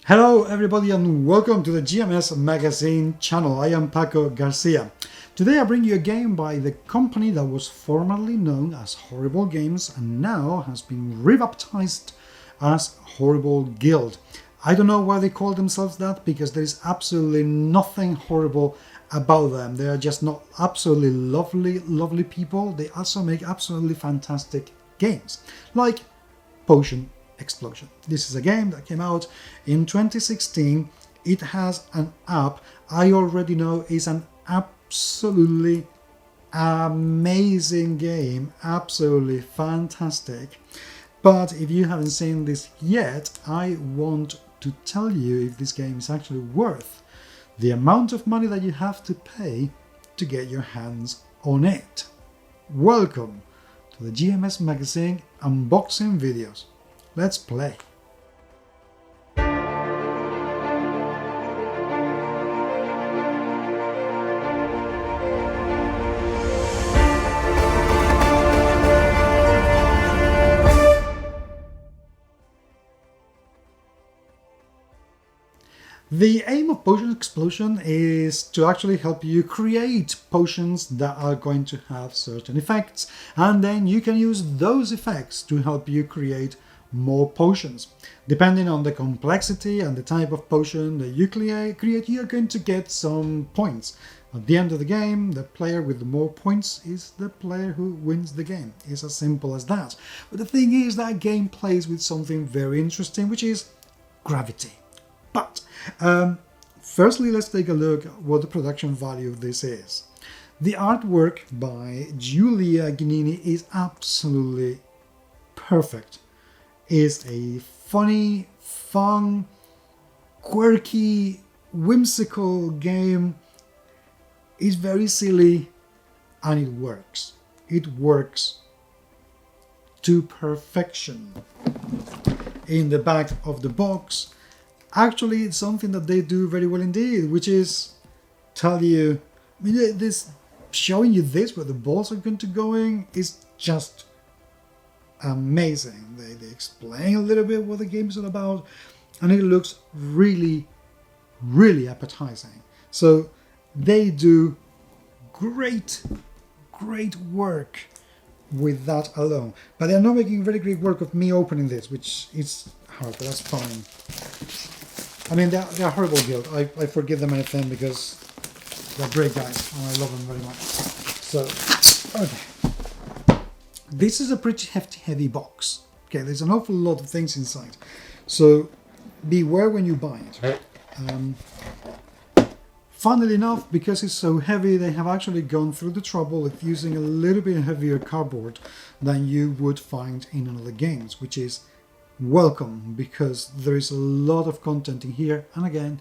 Hello everybody and welcome to the GMS Magazine channel. I am Paco Garcia. Today I bring you a game by the company that was formerly known as Horrible Games and now has been rebaptized as Horrible Guild. I don't know why they call themselves that because there is absolutely nothing horrible about them. They are just not absolutely lovely people. They also make absolutely fantastic games like Potion Explosion. This is a game that came out in 2016. It has an app. I already know it's an absolutely amazing game, absolutely fantastic. But if you haven't seen this yet, I want to tell you if this game is actually worth the amount of money that you have to pay to get your hands on it. Welcome to the GMS Magazine unboxing videos. Let's play. The aim of Potion Explosion is to actually help you create potions that are going to have certain effects, and then you can use those effects to help you create more potions. Depending on the complexity and the type of potion that you create, you're going to get some points. At the end of the game, the player with the more points is the player who wins the game. It's as simple as that. But the thing is that game plays with something very interesting, which is gravity. But firstly, let's take a look at what the production value of this is. The artwork by Giulia Gnini is absolutely perfect. It's a funny, fun, quirky, whimsical game. It's very silly and it works. It works to perfection. In the back of the box, actually, it's something that they do very well indeed, which is tell you, this showing you this where the balls are going to going is just amazing. They explain a little bit what the game is all about, and it looks really appetizing. So they do great work with that alone. But they're not making very great work of me opening this, which is hard, but that's fine. I mean, they're Horrible Guild. I forgive them anything because they're great guys and I love them very much. So, okay. This is a pretty heavy box. Okay, there's an awful lot of things inside. So, beware when you buy it. Funnily enough, because it's so heavy, they have actually gone through the trouble of using a little bit heavier cardboard than you would find in other games, which is welcome because there is a lot of content in here, and again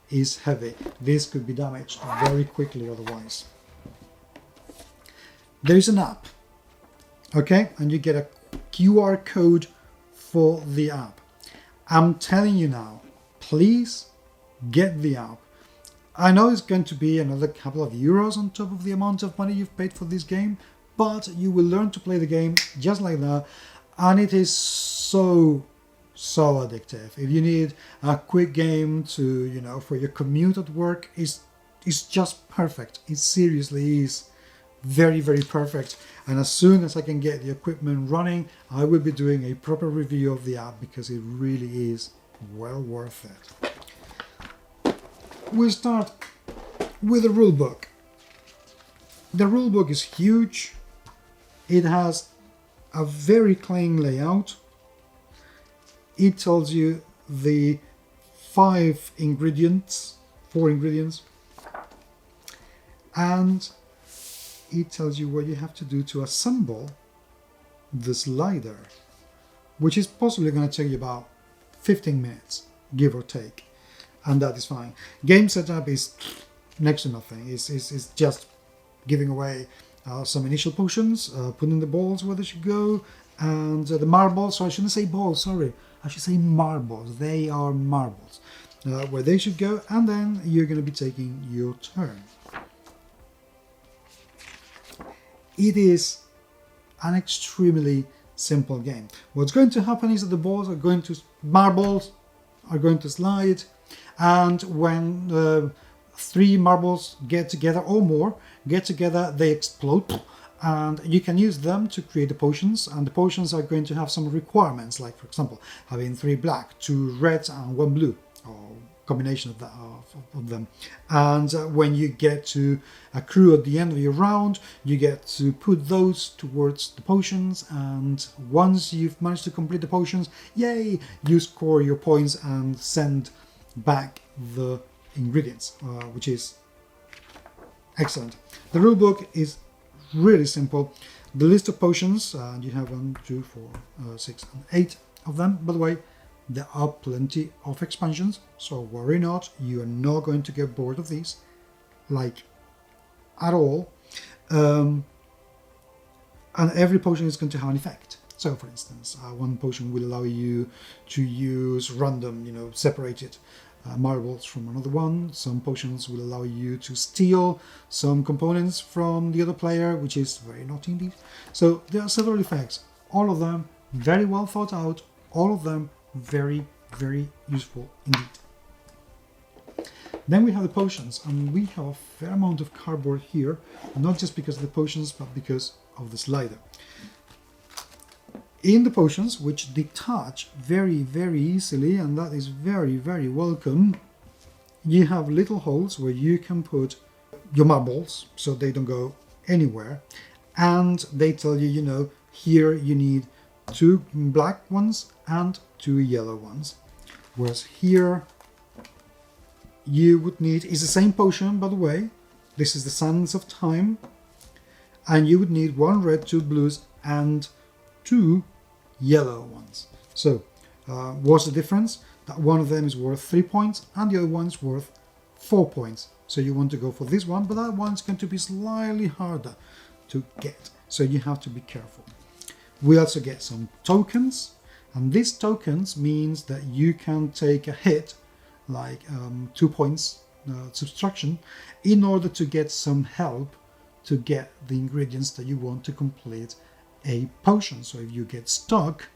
is heavy. This could be damaged very quickly otherwise. There is an app, okay, and you get a QR code for the app. I'm telling you now, please get the app. I know it's going to be another couple of euros on top of the amount of money you've paid for this game, but you will learn to play the game just like that. And it is so addictive. If you need a quick game to, for your commute at work, it's just perfect. It seriously is very perfect. And as soon as I can get the equipment running, I will be doing a proper review of the app because it really is well worth it. We'll start with the rulebook. The rulebook is huge. It has a very clean layout. It tells you the 4 ingredients, and it tells you what you have to do to assemble the slider, which is possibly going to take you about 15 minutes, give or take, and that is fine. Game setup is next to nothing. It's just giving away some initial potions, putting the balls where they should go, and the marbles. So I shouldn't say balls, sorry. I should say marbles. They are marbles. Where they should go, and then you're going to be taking your turn. It is an extremely simple game. What's going to happen is that the balls are going to marbles are going to slide, and when 3 marbles get together or more, they explode, and you can use them to create the potions, and the potions are going to have some requirements, like for example having 3 black, 2 red and 1 blue, or combination of, of them. And when you get to accrue at the end of your round, you get to put those towards the potions, and once you've managed to complete the potions, yay, you score your points and send back the ingredients, which is excellent. The rulebook is really simple. The list of potions, and you have 1, 2, 4, 6 and 8 of them. By the way, there are plenty of expansions, so worry not, you are not going to get bored of these, like, at all. And every potion is going to have an effect. So for instance, one potion will allow you to use random, separated marbles from another one. Some potions will allow you to steal some components from the other player, which is very naughty indeed. So there are several effects, all of them very well thought out, all of them very, very useful indeed. Then we have the potions, and we have a fair amount of cardboard here, not just because of the potions, but because of the slider. In the potions, which detach very, very easily, and that is very, very welcome, you have little holes where you can put your marbles so they don't go anywhere, and they tell you, here you need 2 black ones and 2 yellow ones, whereas here you would need, is the same potion by the way, this is the Sands of Time, and you would need 1 red, 2 blues and 2 yellow ones. So what's the difference? That one of them is worth 3 points and the other one's worth 4 points. So you want to go for this one, but that one's going to be slightly harder to get, so you have to be careful. We also get some tokens, and these tokens means that you can take a hit, like 2 points subtraction, in order to get some help to get the ingredients that you want to complete a potion. So if you get stuck,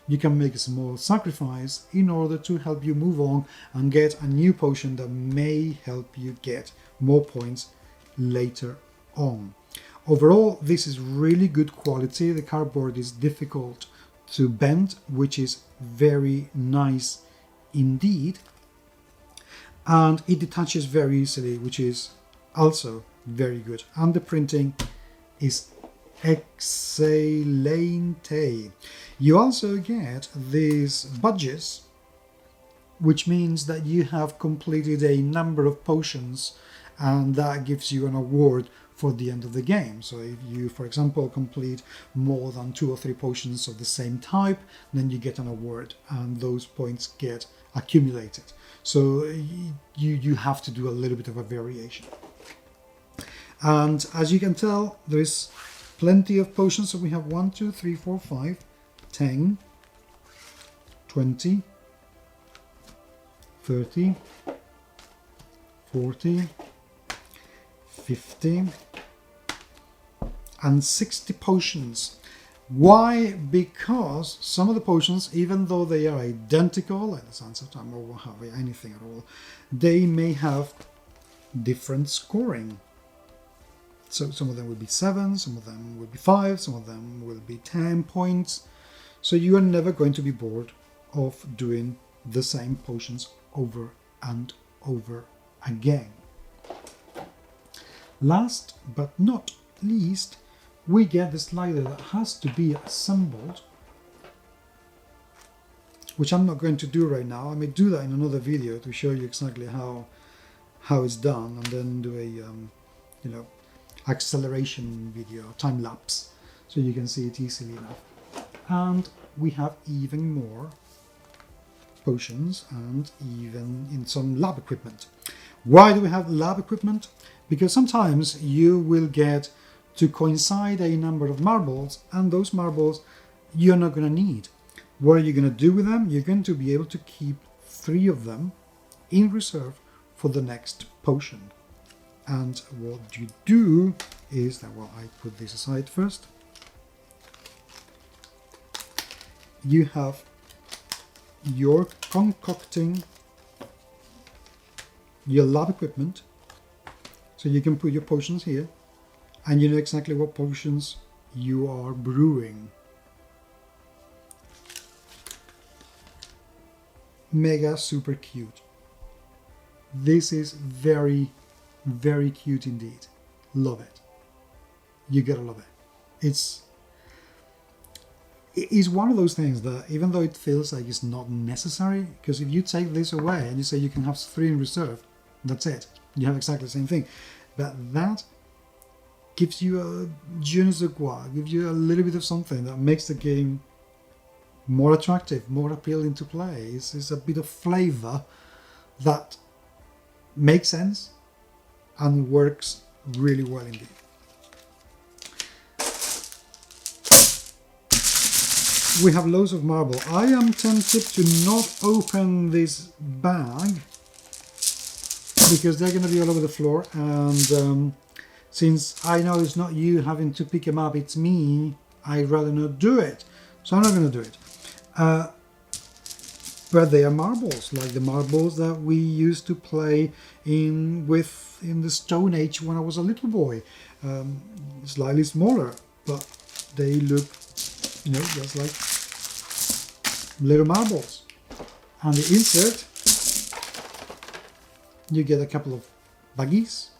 you can make a small sacrifice in order to help you move on and get a new potion that may help you get more points later on. Overall, this is really good quality. The cardboard is difficult to bend, which is very nice indeed. And it detaches very easily, which is also very good. And the printing is excellent. You also get these badges, which means that you have completed a number of potions, and that gives you an award for the end of the game. So if you, for example, complete more than 2 or 3 potions of the same type, then you get an award, and those points get accumulated. So you have to do a little bit of a variation. And as you can tell, there is plenty of potions. So we have 1, 2, 3, 4, 5, 10, 20, 30, 40, 50, and 60 potions. Why? Because some of the potions, even though they are identical, like the Sands of Time or what have you, anything at all, they may have different scoring. So some of them will be 7, some of them will be 5, some of them will be 10 points. So you are never going to be bored of doing the same potions over and over again. Last but not least, we get the slider that has to be assembled, which I'm not going to do right now. I may do that in another video to show you exactly how it's done, and then do a acceleration video, time lapse, so you can see it easily enough. And we have even more potions and even in some lab equipment. Why do we have lab equipment? Because sometimes you will get to coincide a number of marbles, and those marbles you're not going to need. What are you going to do with them? You're going to be able to keep 3 of them in reserve for the next potion. And what you do is that, well, I put this aside first. You have you're concocting your lab equipment, so you can put your potions here, and you know exactly what potions you are brewing. Mega super cute. This is very, very cute indeed. Love it. You gotta love it. It's one of those things that, even though it feels like it's not necessary, because if you take this away and you say you can have 3 in reserve, that's it. You have exactly the same thing. But that gives you a je ne sais quoi, gives you a little bit of something that makes the game more attractive, more appealing to play. It's a bit of flavor that makes sense and works really well indeed. We have loads of marble. I am tempted to not open this bag because they're going to be all over the floor, and since I know it's not you having to pick them up, it's me, I'd rather not do it. So I'm not going to do it. But they are marbles, like the marbles that we used to play in the Stone Age when I was a little boy. Slightly smaller, but they look, just like little marbles. And the insert, you get a couple of baggies,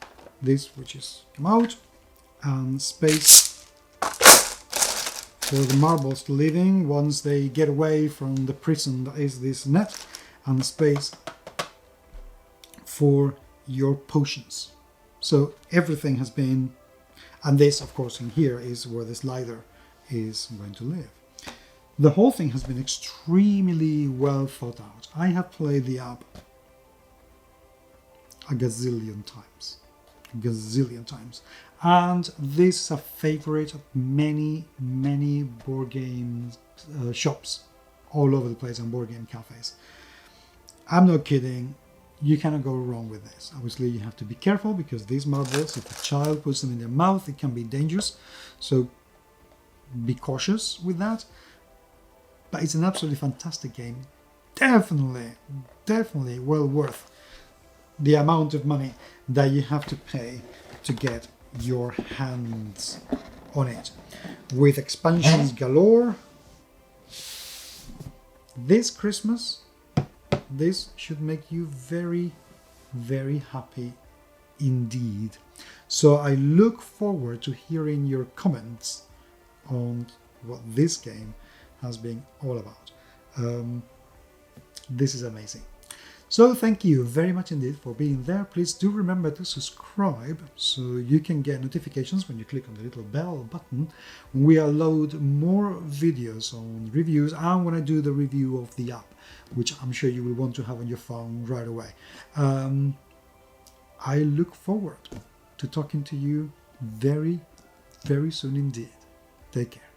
this which is come out, and space for the marbles to live in once they get away from the prison that is this net, and space for your potions. So everything has been, and this of course in here is where the slider is going to live. The whole thing has been extremely well thought out. I have played the app a gazillion times. And this is a favorite of many board game shops all over the place and board game cafes. I'm not kidding. You cannot go wrong with this. Obviously, you have to be careful because these marbles, if a child puts them in their mouth, it can be dangerous. So be cautious with that. But it's an absolutely fantastic game. Definitely well worth the amount of money that you have to pay to get your hands on it. With expansions galore, this Christmas, this should make you very, very happy indeed. So I look forward to hearing your comments on what this game has been all about. This is amazing. So thank you very much indeed for being there. Please do remember to subscribe so you can get notifications when you click on the little bell button when we upload more videos on reviews and when I do the review of the app, which I'm sure you will want to have on your phone right away. I look forward to talking to you very, very soon indeed. Take care.